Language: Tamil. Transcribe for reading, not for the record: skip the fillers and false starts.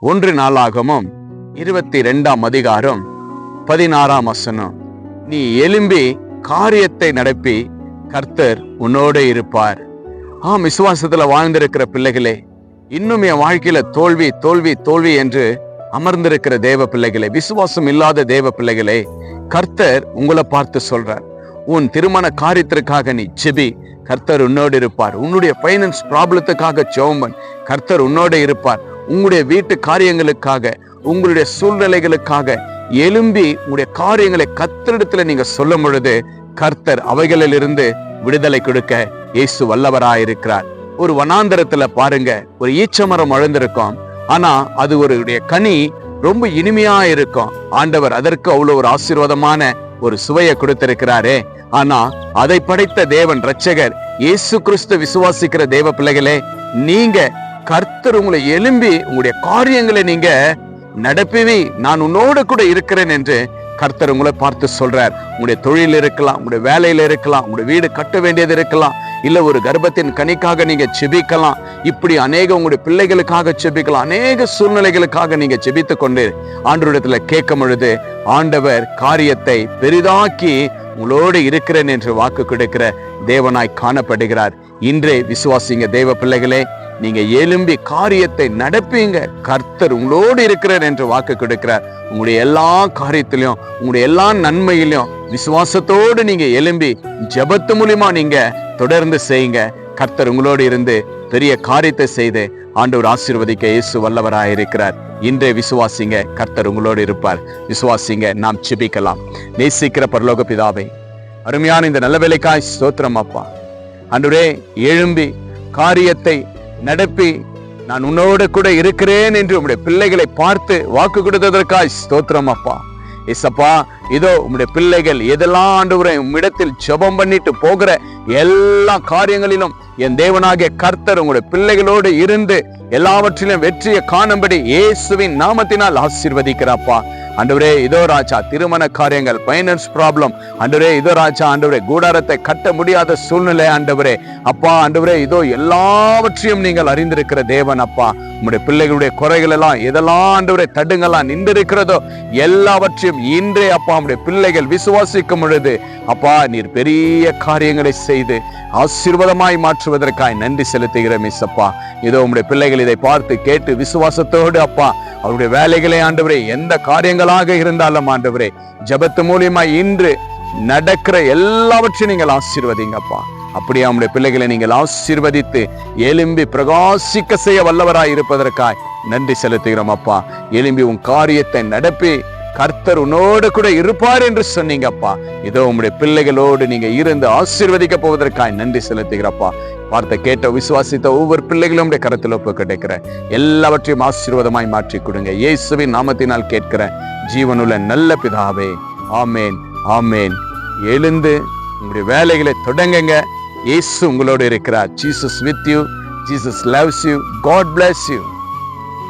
1 நாளாகமம் 22:16 நீ எழும்பி காரியத்தை நடப்பி கர்த்தர் உன்னோடு இருப்பார். விசுவாசத்துல வாழ்ந்திருக்கிற பிள்ளைகளே, இன்னும் என் வாழ்க்கையில தோல்வி தோல்வி தோல்வி என்று அமர்ந்திருக்கிற தேவ பிள்ளைகளே, விசுவாசம் இல்லாத தேவ பிள்ளைகளே, கர்த்தர் உங்களை பார்த்து சொல்றார், உன் திருமண காரியத்திற்காக நீ ஜெபி, கர்த்தர் உன்னோடு இருப்பார். உன்னுடைய பைனான்ஸ் ப்ராப்ளத்துக்காக ஜெபம் பண்ணு, கர்த்தர் உன்னோடு இருப்பார். உங்களுடைய வீட்டு காரியங்களுக்காக, உங்களுடைய சூழ்நிலைகளுக்காக எழும்பி உங்களுடைய காரியங்களை கர்த்தரிடத்துல நீங்க சொல்லும் பொழுது கர்த்தர் அவைகளிலிருந்து விடுதலை கொடுக்க இயேசு வல்லவராயிருக்கிறார். ஒரு வனாந்தரத்துல பாருங்க, ஒரு ஈச்சமரம் வளர்ந்திருக்கும். ஆனா அது ஒரு கனி ரொம்ப இனிமையா இருக்கும். ஆண்டவர் அதற்கு அவ்வளவு ஒரு ஆசீர்வாதமான ஒரு சுவையை கொடுத்திருக்கிறாரே. ஆனா அதை படைத்த தேவன் ரட்சகர் இயேசு கிறிஸ்து விசுவாசிக்கிற தேவ பிள்ளைகளே, நீங்க கர்த்தர் உங்களை எழும்பி உங்களுடைய காரியங்களை நீங்க நடப்பவி, நான் உன்னோடு கூட இருக்கிறேன் என்று கர்த்தர் உங்களை பார்த்து சொல்றார். உங்களுடைய தொழில் இருக்கலாம், உங்களுடைய வேலையில இருக்கலாம், உங்களுடைய வீடு கட்ட வேண்டியது இருக்கலாம், இல்ல ஒரு கர்ப்பத்தின் கனிக்காக நீங்க செபிக்கலாம். இப்படி அநேக உங்களுடைய பிள்ளைகளுக்காக செபிக்கலாம். அநேக சூழ்நிலைகளுக்காக நீங்க செபித்து கொண்டு ஆண்டவரிடத்துல கேட்கும் பொழுது ஆண்டவர் காரியத்தை பெரிதாக்கி உங்களோடு இருக்கிறேன் என்று வாக்கு கொடுக்கிற தேவனாய் காணப்படுகிறார். இன்றே விசுவாசிங்க தேவ பிள்ளைகளே, நீங்க எழும்பி காரியத்தை நடப்பீங்க, கர்த்தர் உங்களோடு இருக்கிறார் என்று வாக்கு கொடுக்கிறார். உங்களுடைய எல்லா காரியத்திலையும், உங்களுடைய எல்லா நன்மையிலையும் விசுவாசத்தோடு நீங்க எழும்பி ஜெபத்து மூலியமா நீங்க தொடர்ந்து செய்யுங்க. கர்த்தர் உங்களோடு இருந்து பெரிய காரியத்தை செய்து ஆண்டவர் ஆசீர்வதிக்க இயேசு வல்லவராயிருக்கிறார். இன்றே விசுவாசிங்க, கர்த்தர் உங்களோடு இருப்பார். விசுவாசிங்க. நாம் ஜெபிக்கலாம். நேசிக்கிற பரலோக பிதாவே, அருமையான இந்த நல்ல வேலைக்காய் ஸ்தோத்திரம் அப்பா. ஆண்டவரே, எழும்பி காரியத்தை நடப்பி நான் உன்னோடு கூட இருக்கிறேன் என்று உம்முடைய பிள்ளைகளை பார்த்து வாக்கு கொடுத்ததற்காய் ஸ்தோத்திரம் அப்பா. ஏசப்பா, இதோ உம்முடைய பிள்ளைகள் எதெல்லாம் ஆண்டவரே உம்மிடத்தில் ஜெபம் பண்ணிட்டு போகிற எல்லா காரியங்களிலும் என் தேவனாகிய கர்த்தர் உங்களுடைய பிள்ளைகளோடு இருந்து எல்லாவற்றிலும் வெற்றியை காணும்படி இயேசுவின் நாமத்தினால் ஆசீர்வதிக்கிறாப்பா. ஆண்டவரே, இதோ ராஜா திருமண காரியங்கள், பைனான்ஸ் ப்ராப்ளம், ஆண்டவரே இதோ ராஜா, ஆண்டவரே கூடாரத்தை கட்ட முடியாத சூழ்நிலை, ஆண்டவரே அப்பா, ஆண்டவரே இதோ எல்லாவற்றையும் நீங்கள் அறிந்திருக்கிற தேவன் அப்பா. உங்களுடைய பிள்ளைகளுடைய குறைகள் எல்லாம் எதெல்லாம் ஆண்டவரே தடுங்கலாம் நின்றிருக்கிறதோ எல்லாவற்றையும் இன்றே அப்பா உங்களுடைய பிள்ளைகள் விசுவாசிக்கும் பொழுது அப்பா நீர் பெரிய காரியங்களை செய்து ஆசீர்வாதமாய் மாற்றுவதற்காய் நன்றி செலுத்துகிறேன் இயேசப்பா. இதோ உங்களுடைய பிள்ளைகள் இதை பார்த்து கேட்டு விசுவாசத்தோடு அப்பா அவருடைய வேலைகளை ஆண்டவரே எந்த காரியங்களாக இருந்தாலும் ஆண்டவரே ஜெபத்து மூலியமா இன்று நடக்கிற எல்லாவற்றையும் நீங்கள் ஆசீர்வதிங்கப்பா. அப்படியே அவங்களுடைய பிள்ளைகளை நீங்கள் ஆசீர்வதித்து எழும்பி பிரகாசிக்க செய்ய வல்லவராய் இருப்பதற்காய் நன்றி செலுத்துகிறோம் அப்பா. எழும்பி உன் காரியத்தை நடப்பி கர்த்தர் உன்னோடு கூட இருப்பார் என்று சொன்னீங்கப்பா. இதோ உங்களுடைய பிள்ளைகளோடு நீங்க இருந்து ஆசீர்வதிக்க போவதற்காய் நன்றி செலுத்துகிறப்பா. வார்த்தை கேட்ட விசுவாசித்த ஒவ்வொரு பிள்ளைகளும் கருத்தில் ஒப்பு கிடைக்கிற எல்லாவற்றையும் ஆசீர்வாதமாய் மாற்றி கொடுங்க. இயேசுவின் நாமத்தினால் கேட்கிற ஜீவனுள்ள நல்ல பிதாவே, ஆமேன் ஆமேன். எழுந்து உங்களுடைய வேலைகளை தொடங்குங்க. இயேசு உங்களோடு இருக்கிறார். Jesus with you. Jesus loves you. God bless you.